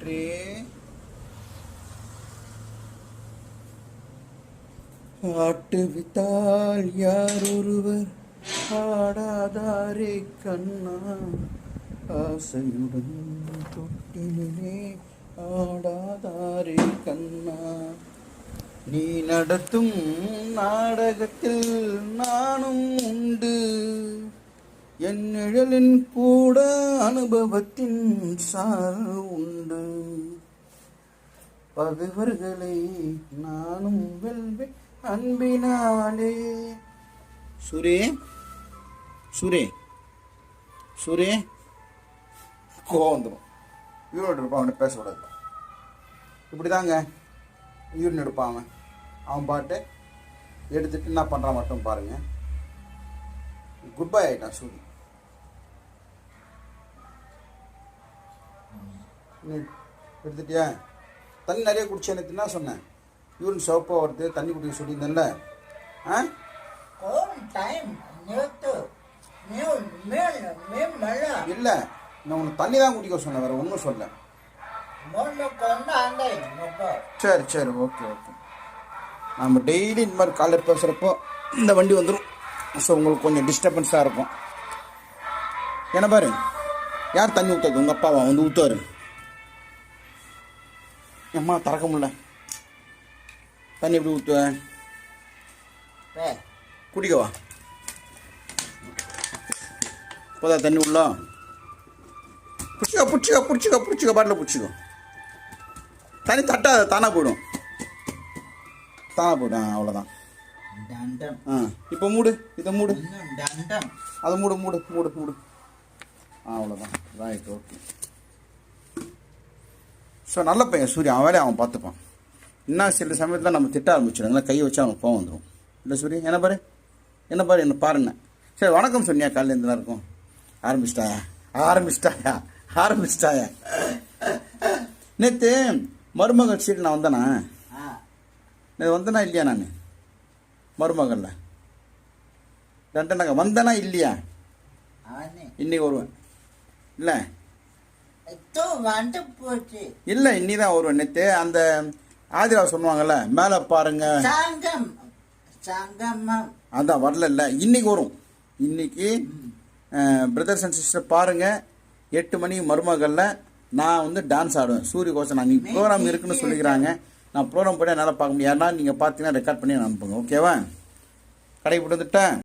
காற்றே ஆட்டு வித்தால் யார் ஒருவர் ஆடாதாரே கண்ணா, ஆசையுடன் தொட்டிலே ஆடாதாரே கண்ணா. நீ நடத்தும் நாடகத்தில் நானும் உண்டு, என் நிழலின் கூட அனுபவத்தின் சார் உண்டு. பகைவர்களை நானும் வெல்வேன் அன்பினாலே. சுரே சுரே சுரே கோவம் வந்துடும். யூரின் எடுப்பான், அவனை பேசக்கூடாது. இப்படி தாங்க யூரின் எடுப்பான். அவன் பாட்டு எடுத்துட்டு என்ன பண்ணுறான் மட்டும் பாருங்க. குட் பை ஆகிட்டான் சூரி. எடுத்துட்டியா? தண்ணி நிறைய குடிச்சு எனக்கு என்ன சொன்னேன்? யூரின் சிவப்பாக வருது, தண்ணி குடிக்க சொல்லியிருந்தேன்ல. ஆ இல்லை, நான் உனக்கு தண்ணி தான் குடிக்க சொன்னேன், வேறு ஒன்றும் சொல்ல. சரி சரி, ஓகே ஓகே. நம்ம டெய்லி இந்த மாதிரி காலையில் பேசுகிறப்போ இந்த வண்டி வந்துடும். ஸோ உங்களுக்கு கொஞ்சம் டிஸ்டர்பன்ஸாக இருக்கும். ஏன்னா பாரு, யார் தண்ணி ஊற்றது? உங்கள் அப்பாவா வந்து ஊற்றுவார். அம்மா திறக்க முடியல, தண்ணி எப்படி ஊற்றுவேன்? குடிக்கவா? போதா தண்ணி உள்ள? பிடிச்சிக்கோ பிடிச்சிக்கோ பிடிச்சிக்கோ பிடிச்சிக்கோ, பாட்டில் பிடிச்சிக்கோ. தண்ணி தட்டாத, தானாக போயிடும், தானாக போய்டும். அவ்வளோதான். இப்போ மூடு, இதை மூடு, அதை மூடு மூடு மூடு மூடு. அவ்வளோதான், ரைட், ஓகே. ஸோ நல்ல பையன் சூர்யா, அவன் வேலையை அவன் பார்த்துப்பான். இன்னும் சில சமயத்தில் நம்ம திட்ட ஆரம்பிச்சிடும், கை வச்சு அவனுக்கு கோவம் வந்துடும். இல்லை சூரிய, என்ன பாரு என்ன பாரு என்ன பாருண்ணே. சரி, வணக்கம் சொன்னியா? காலையில் இருந்துலாம் இருக்கும். ஆரம்பிச்சிட்டாயா ஆரம்பிச்சிட்டாயா ஆரம்பிச்சிட்டாயா? நேற்று மருமகள் சீட்டு நான் வந்தேனா? நேற்று வந்தேனா இல்லையா? நான் மருமகளில் ரெண்டனாங்க வந்தேனா இல்லையா? இன்னைக்கு வருவேன். இல்லை இல்லை, இன்னிதான் வருவேன். நேற்று அந்த ஆதிரா சொல்லுவாங்கல்ல, மேலே பாருங்க, அதான் வரல. இல்லை, இன்னைக்கு வரும். இன்னைக்கு பிரதர்ஸ் அண்ட் சிஸ்டர் பாருங்க, 8 மணி மருமகளில் நான் வந்து டான்ஸ் ஆடுவேன். சூரிய கோசம் நான் நீங்கள் ப்ரோக்ராம் இருக்குன்னு சொல்லிக்கிறாங்க. நான் ப்ரோக்ராம் பண்ணி என்னால் பார்க்க முடியாது. யாருன்னா நீங்கள் பார்த்தீங்கன்னா ரெக்கார்ட் பண்ணி நான் அனுப்புங்க, ஓகேவா? கடைக்கு போட்டு வந்துட்டேன்.